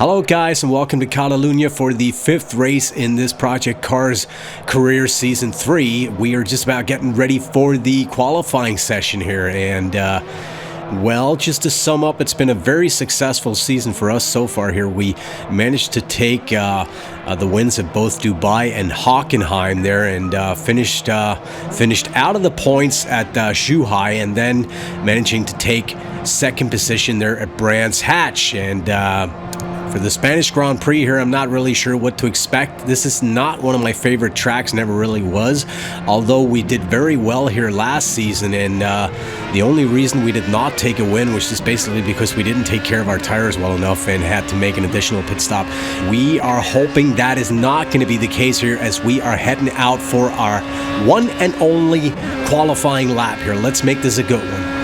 Hello guys, and welcome to Catalunya for the 5th race in this Project Cars Career Season 3. We are just about getting ready for the qualifying session here, and well, just to sum up, it's been a very successful season for us so far here. We managed to take the wins at both Dubai and Hockenheim there, and finished out of the points at Zhuhai, and then managing to take second position there at Brands Hatch. And for the Spanish Grand Prix here, I'm not really sure what to expect. This is not one of my favorite tracks, never really was, although we did very well here last season, and the only reason we did not take a win was just basically because we didn't take care of our tires well enough and had to make an additional pit stop. We are hoping that is not going to be the case here, as we are heading out for our one and only qualifying lap here. Let's make this a good one.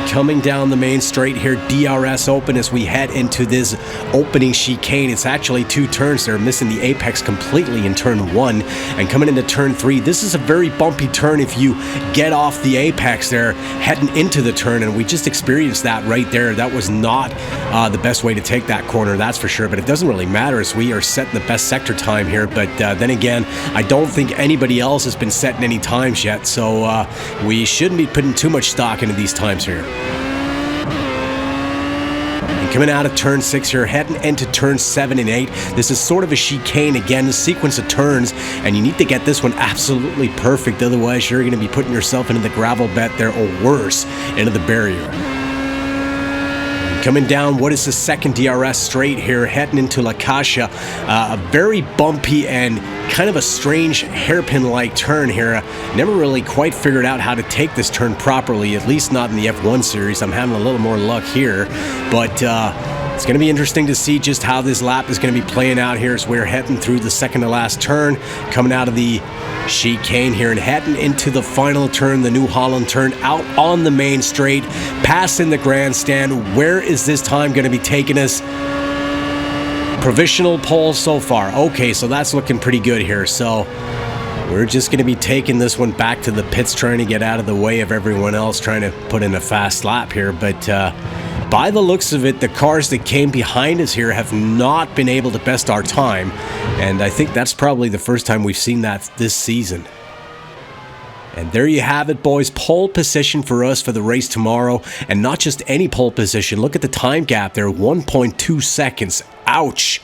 Coming down the main straight here, DRS open as we head into this opening chicane. It's actually 2 turns. They're missing the apex completely in turn 1. And coming into turn 3, this is a very bumpy turn if you get off the apex there, heading into the turn. And we just experienced that right there. That was not the best way to take that corner, that's for sure. But it doesn't really matter, as we are setting the best sector time here. But then again, I don't think anybody else has been setting any times yet. So we shouldn't be putting too much stock into these times here. Coming out of turn 6 here, heading into turn 7 and 8. This is sort of a chicane again, a sequence of turns, and you need to get this one absolutely perfect. Otherwise, you're going to be putting yourself into the gravel bed there, or worse, into the barrier. Coming down, what is the second DRS straight here, heading into La Caixa. A very bumpy and kind of a strange hairpin-like turn here. Never really quite figured out how to take this turn properly, at least not in the F1 series. I'm having a little more luck here, but it's going to be interesting to see just how this lap is going to be playing out here as we're heading through the second to last turn, coming out of the chicane here and heading into the final turn, the New Holland turn, out on the main straight, passing the grandstand. Where is this time going to be taking us? Provisional pole so far. Okay, so that's looking pretty good here. So we're just going to be taking this one back to the pits, trying to get out of the way of everyone else trying to put in a fast lap here. But by the looks of it, the cars that came behind us here have not been able to best our time, and I think that's probably the first time we've seen that this season. And there you have it, boys. Pole position for us for the race tomorrow, and not just any pole position. Look at the time gap there, 1.2 seconds. Ouch.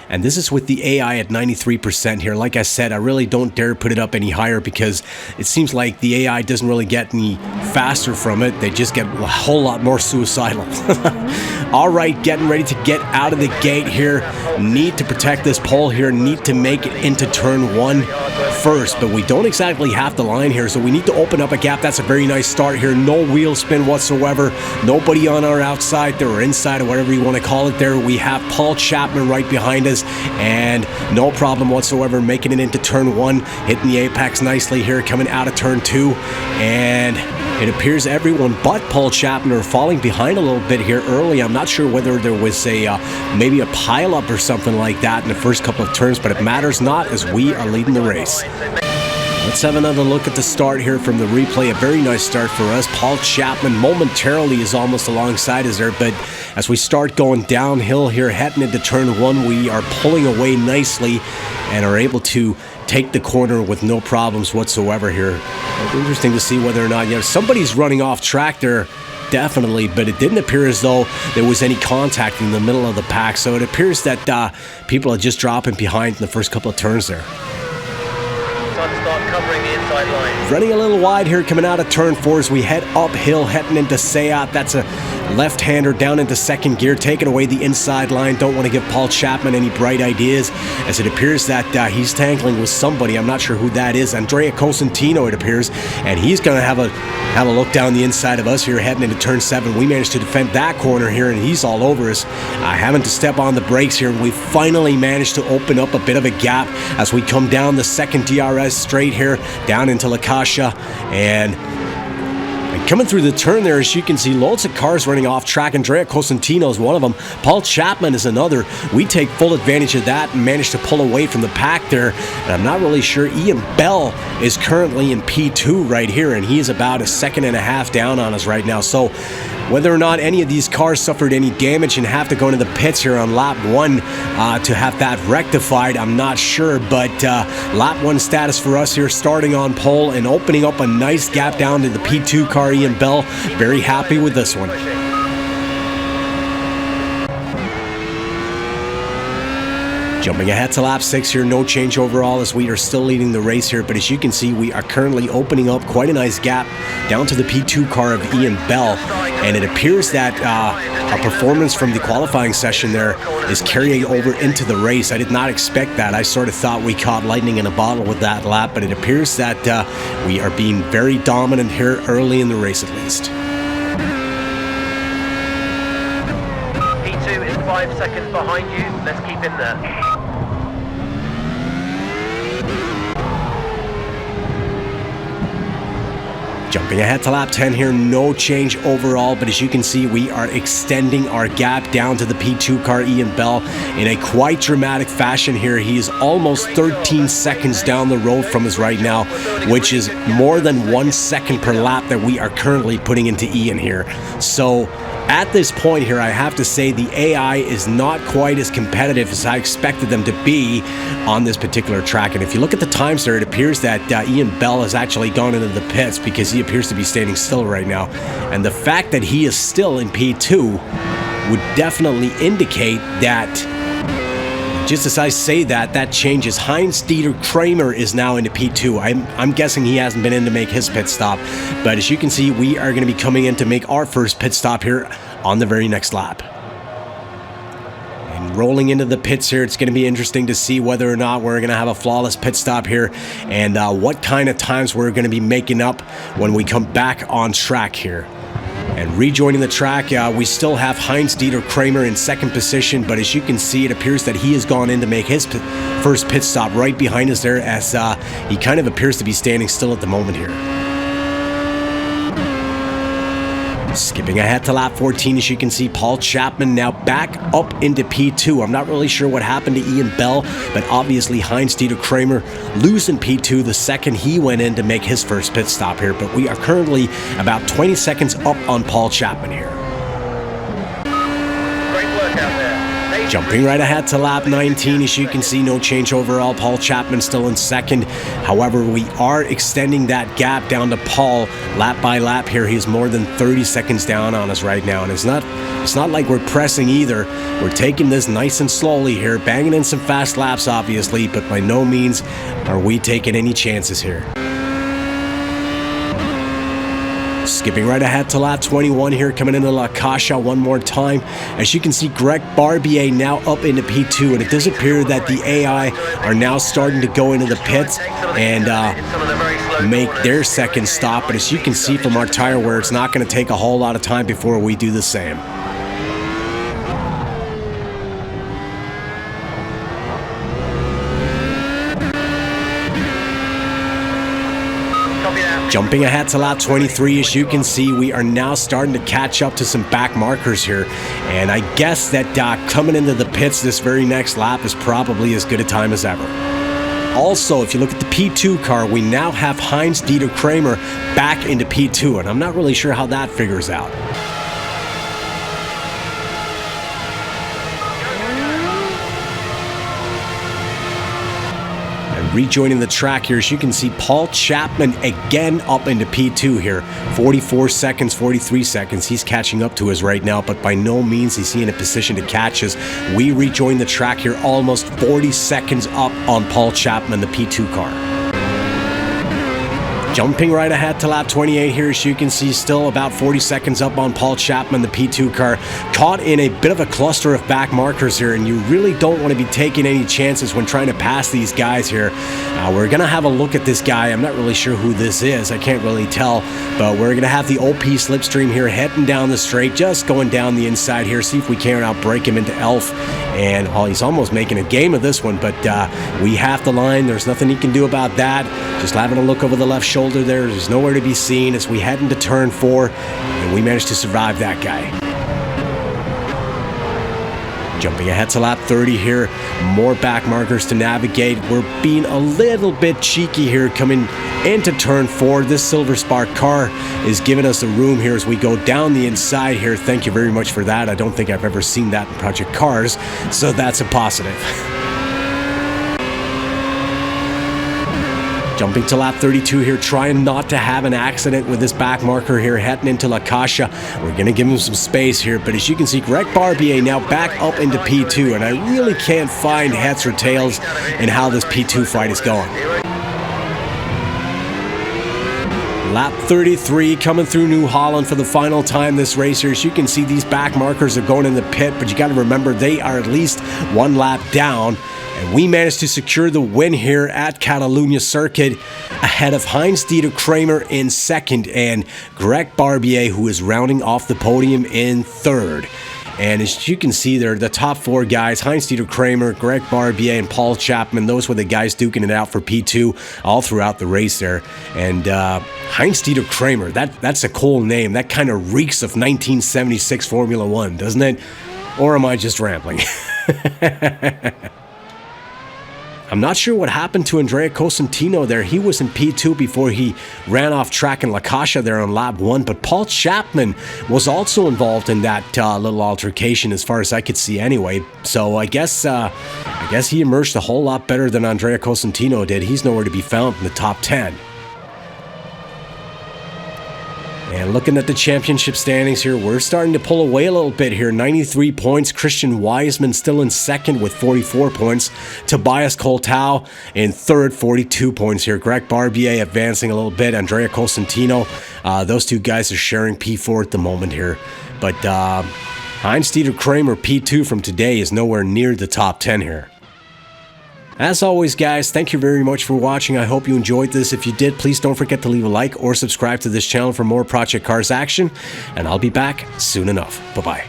And this is with the AI at 93% here. Like I said, I really don't dare put it up any higher, because it seems like the AI doesn't really get any faster from it. They just get a whole lot more suicidal. All right, getting ready to get out of the gate here. Need to protect this pole here. Need to make it into turn 1 first, but we don't exactly have the line here, so we need to open up a gap. That's a very nice start here. No wheel spin whatsoever. Nobody on our outside there, or inside, or whatever you want to call it there. We have Paul Chapman right behind us, and no problem whatsoever making it into turn 1, hitting the apex nicely here, coming out of turn 2, and it appears everyone but Paul Chapman are falling behind a little bit here early. I'm not sure whether there was a maybe a pileup or something like that in the first couple of turns, but it matters not, as we are leading the race. Let's have another look at the start here from the replay. A very nice start for us. Paul Chapman momentarily is almost alongside us there, but as we start going downhill here, heading into turn 1, we are pulling away nicely and are able to take the corner with no problems whatsoever here. It'll be interesting to see whether or not, somebody's running off track there, definitely, but it didn't appear as though there was any contact in the middle of the pack, so it appears that people are just dropping behind in the first couple of turns there. Covering the inside line. Running a little wide here, coming out of turn 4 as we head uphill, heading into Seat. That's a left-hander down into second gear, taking away the inside line. Don't want to give Paul Chapman any bright ideas, as it appears that he's tangling with somebody. I'm not sure who that is. Andrea Cosentino, it appears, and he's going to have a look down the inside of us here, heading into turn 7. We managed to defend that corner here, and he's all over us, having to step on the brakes here. We finally managed to open up a bit of a gap as we come down the second DRS straight here, down into La Caixa, and coming through the turn there, as you can see, loads of cars running off track. Andrea Cosentino is one of them. Paul Chapman is another. We take full advantage of that and manage to pull away from the pack there. And I'm not really sure. Ian Bell is currently in P2 right here, and he is about a second and a half down on us right now. So Whether or not any of these cars suffered any damage and have to go into the pits here on lap 1 to have that rectified, I'm not sure, but lap 1 status for us here, starting on pole and opening up a nice gap down to the P2 car, Ian Bell. Very happy with this one. Jumping ahead to lap 6 here, no change overall as we are still leading the race here, but as you can see, we are currently opening up quite a nice gap down to the P2 car of Ian Bell, and it appears that our performance from the qualifying session there is carrying over into the race. I did not expect that. I sort of thought we caught lightning in a bottle with that lap, but it appears that we are being very dominant here early in the race at least. P2 is 5 seconds behind you. Let's keep in there. Jumping ahead to lap 10 here, no change overall, but as you can see, we are extending our gap down to the P2 car, Ian Bell, in a quite dramatic fashion here. He is almost 13 seconds down the road from us right now, which is more than 1 second per lap that we are currently putting into Ian here. So at this point here, I have to say the AI is not quite as competitive as I expected them to be on this particular track. And if you look at the times there, it appears that Ian Bell has actually gone into the pits because he appears to be standing still right now. And the fact that he is still in P2 would definitely indicate that, just as I say that, that changes. Heinz-Dieter Kramer is now into P2. I'm guessing he hasn't been in to make his pit stop. But as you can see, we are going to be coming in to make our first pit stop here on the very next lap. And rolling into the pits here, it's going to be interesting to see whether or not we're going to have a flawless pit stop here and what kind of times we're going to be making up when we come back on track here. And rejoining the track, we still have Heinz-Dieter Kramer in second position, but as you can see, it appears that he has gone in to make his first pit stop right behind us there, as he kind of appears to be standing still at the moment here. Skipping ahead to lap 14, as you can see, Paul Chapman now back up into P2. I'm not really sure what happened to Ian Bell, but obviously Heinz-Dieter Kramer losing P2 the second he went in to make his first pit stop here. But we are currently about 20 seconds up on Paul Chapman here. Great work out there. Jumping right ahead to lap 19, as you can see, no change overall. Paul Chapman still in second. However, we are extending that gap down to Paul lap by lap here. He's more than 30 seconds down on us right now, and it's not like we're pressing either. We're taking this nice and slowly here, banging in some fast laps, obviously, but by no means are we taking any chances here. Skipping right ahead to lap 21 here, coming into La Cacha one more time. As you can see, Greg Barbier now up into P2, and it does appear that the AI are now starting to go into the pits and make their second stop. But as you can see from our tire wear, it's not going to take a whole lot of time before we do the same. Jumping ahead to lap 23, as you can see, we are now starting to catch up to some back markers here. And I guess that coming into the pits this very next lap is probably as good a time as ever. Also, if you look at the P2 car, we now have Heinz-Dieter Kramer back into P2, and I'm not really sure how that figures out. Rejoining the track here, as you can see, Paul Chapman again up into P2 here. 44 seconds, 43 seconds. He's catching up to us right now, but by no means is he in a position to catch us. We rejoin the track here almost 40 seconds up on Paul Chapman, the P2 car. Jumping right ahead to lap 28 here, as you can see, still about 40 seconds up on Paul Chapman, the P2 car. Caught in a bit of a cluster of back markers here, and you really don't want to be taking any chances when trying to pass these guys here. We're going to have a look at this guy. I'm not really sure who this is. I can't really tell, but we're going to have the OP slipstream here heading down the straight, just going down the inside here, see if we can't outbrake him into Elf. And he's almost making a game of this one, but we have the line. There's nothing he can do about that. Just having a look over the left shoulder there. There's nowhere to be seen as we head into turn 4, and we managed to survive that guy. Jumping ahead to lap 30 here, more back markers to navigate. We're being a little bit cheeky here coming into turn 4. This Silver Spark car is giving us the room here as we go down the inside here. Thank you very much for that. I don't think I've ever seen that in Project Cars, so that's a positive. Jumping to lap 32 here, trying not to have an accident with this back marker here, heading into La Caixa. We're going to give him some space here, but as you can see, Greg Barbier now back up into P2, and I really can't find heads or tails in how this P2 fight is going. Lap 33 coming through New Holland for the final time this race here. As you can see, these back markers are going in the pit, but you got to remember they are at least one lap down. And we managed to secure the win here at Catalunya Circuit ahead of Heinz-Dieter Kramer in second and Greg Barbier, who is rounding off the podium in third. And as you can see there, the top 4 guys, Heinz-Dieter Kramer, Greg Barbier, and Paul Chapman, those were the guys duking it out for P2 all throughout the race there. And Heinz-Dieter Kramer, that's a cool name. That kind of reeks of 1976 Formula One, doesn't it? Or am I just rambling? I'm not sure what happened to Andrea Cosentino there. He was in P2 before he ran off track in La Caixa there on lap 1, but Paul Chapman was also involved in that little altercation as far as I could see anyway. So I guess he emerged a whole lot better than Andrea Cosentino did. He's nowhere to be found in the top 10. And looking at the championship standings here, we're starting to pull away a little bit here. 93 points. Christian Wiseman still in second with 44 points. Tobias Coulthard in third, 42 points here. Greg Barbier advancing a little bit. Andrea Cosentino. Those two guys are sharing P4 at the moment here. But Heinz-Dieter Kramer P2 from today is nowhere near the top 10 here. As always, guys, thank you very much for watching. I hope you enjoyed this. If you did, please don't forget to leave a like or subscribe to this channel for more Project Cars action, and I'll be back soon enough. Bye-bye.